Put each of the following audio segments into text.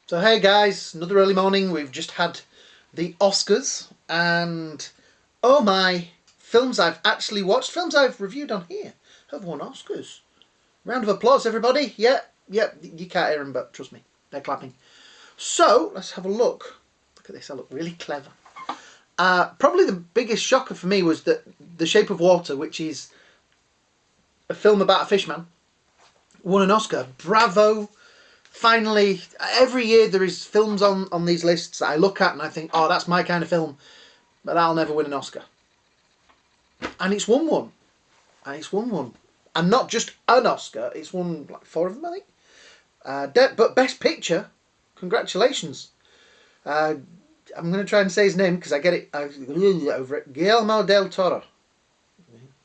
So hey guys, another early morning. We've just had the Oscars and oh my, films I've actually watched, films I've reviewed on here have won Oscars. Round of applause everybody. Yeah, you can't hear them but trust me, they're clapping. So let's have a look. Look at this, I look really clever. Probably the biggest shocker for me was that The Shape of Water, which is a film about a fishman, won an Oscar. Bravo. Finally, every year there is films on these lists that I look at and I think, oh, that's my kind of film, but that'll never win an Oscar. And it's won one. And it's won one. And not just an Oscar, it's won like 4 of them, I think. But Best Picture, congratulations. I'm going to try and say his name because I get it over it. Guillermo del Toro.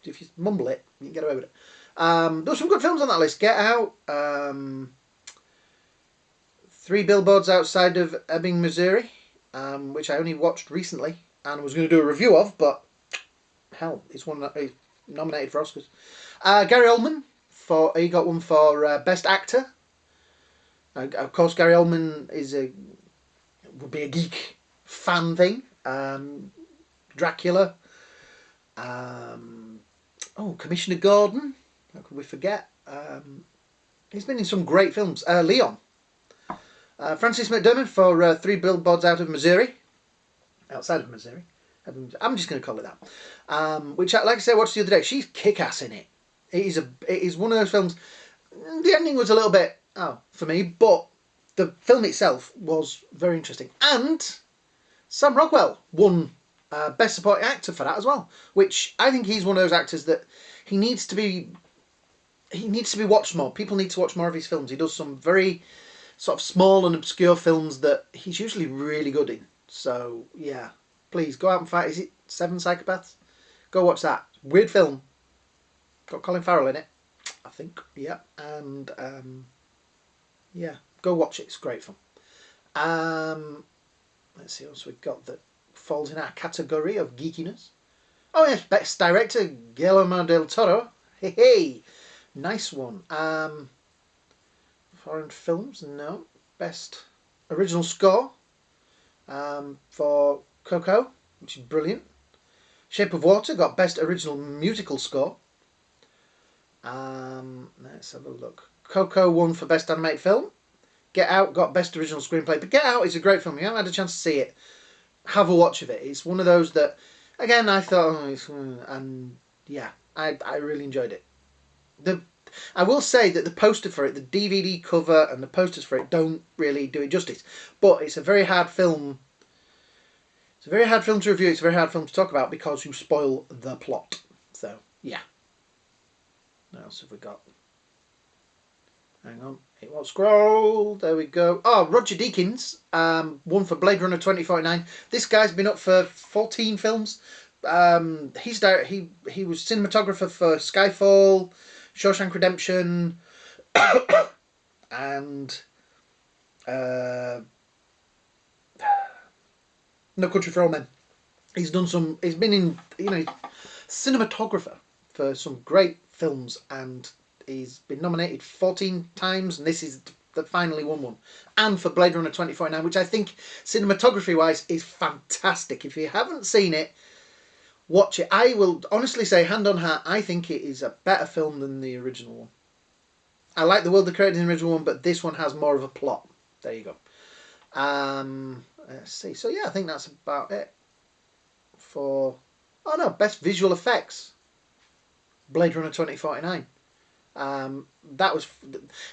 If you mumble it, you can get away with it. There's some good films on that list. Get Out. 3 Billboards Outside of Ebbing, Missouri, which I only watched recently and was going to do a review of, but hell, it's nominated for Oscars. Gary Oldman, he got one for Best Actor. Of course, Gary Oldman would be a geek fan thing. Dracula. Commissioner Gordon. How could we forget? He's been in some great films. Leon. Francis McDermott for 3 Billboards Outside of Missouri. I'm just going to call it that. Which, like I said, I watched the other day. She's kick-ass in it. It is one of those films. The ending was a little bit, for me, but the film itself was very interesting. And Sam Rockwell won Best Supporting Actor for that as well. Which I think he's one of those actors that he needs to be watched more. People need to watch more of his films. He does some very sort of small and obscure films that he's usually really good in. So yeah, please go out and fight. Is it 7 Psychopaths? Go watch that. Weird film. Got Colin Farrell in it, I think. Yeah, and yeah, go watch it. It's a great film. Let's see what else we've got that falls in our category of geekiness. Oh yes, Best Director Guillermo del Toro. Hey, nice one. Foreign films, no. Best original score for Coco, which is brilliant. Shape of Water got Best Original Musical Score. Let's have a look. Coco won for Best Animated Film. Get Out got Best Original Screenplay. But Get Out is a great film. You haven't had a chance to see it. Have a watch of it. It's one of those that, again, I thought, and yeah, I really enjoyed it. I will say that the poster for it, the DVD cover and the posters for it don't really do it justice. But it's a very hard film. It's a very hard film to review. It's a very hard film to talk about because you spoil the plot. So, yeah. What else have we got? Hang on. It won't scroll. There we go. Oh, Roger Deakins won for Blade Runner 2049. This guy's been up for 14 films. He was cinematographer for Skyfall, Shawshank Redemption, and No Country for Old Men. He's been in, cinematographer for some great films, and he's been nominated 14 times, and this is the finally won one. And for Blade Runner 2049, which I think cinematography-wise is fantastic. If you haven't seen it, watch it. I will honestly say, hand on heart, I think it is a better film than the original one. I like the world they created in the original one, but this one has more of a plot. There you go. Let's see. So yeah, I think that's about it for... Oh no, Best Visual Effects. Blade Runner 2049. That was...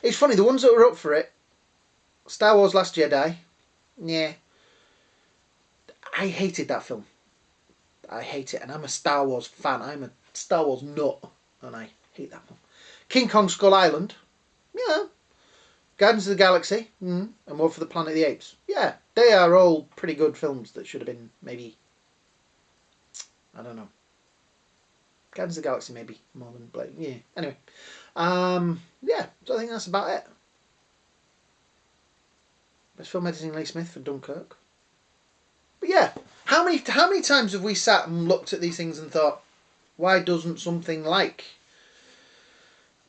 It's funny, the ones that were up for it, Star Wars Last Jedi, yeah. I hated that film. I hate it, and I'm a Star Wars fan. I'm a Star Wars nut, and I hate that film. King Kong Skull Island, yeah. Guardians of the Galaxy, and War for the Planet of the Apes. Yeah, they are all pretty good films that should have been maybe, I don't know. Guardians of the Galaxy maybe more than Blade. Yeah. Anyway, yeah. So I think that's about it. Best film editing Lee Smith for Dunkirk. But yeah, how many times have we sat and looked at these things and thought, why doesn't something like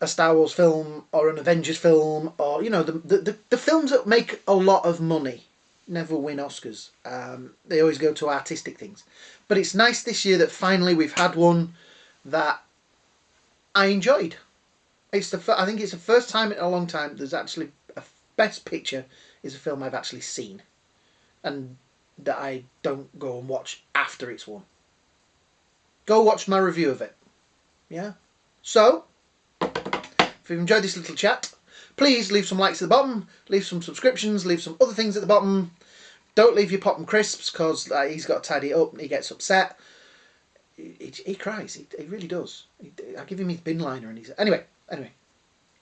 a Star Wars film or an Avengers film, or the films that make a lot of money never win Oscars. They always go to artistic things. But it's nice this year that finally we've had one that I enjoyed. I think it's the first time in a long time there's actually a Best Picture is a film I've actually seen, and that I don't go and watch after it's won. Go watch my review of it. Yeah? So, if you've enjoyed this little chat, please leave some likes at the bottom, leave some subscriptions, leave some other things at the bottom. Don't leave your pop and crisps, because he's got to tidy it up and he gets upset. He cries. He really does. I give him his bin liner and he's... Anyway.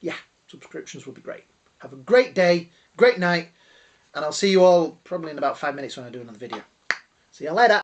Yeah, subscriptions would be great. Have a great day, great night, and I'll see you all probably in about 5 minutes when I do another video. See you later.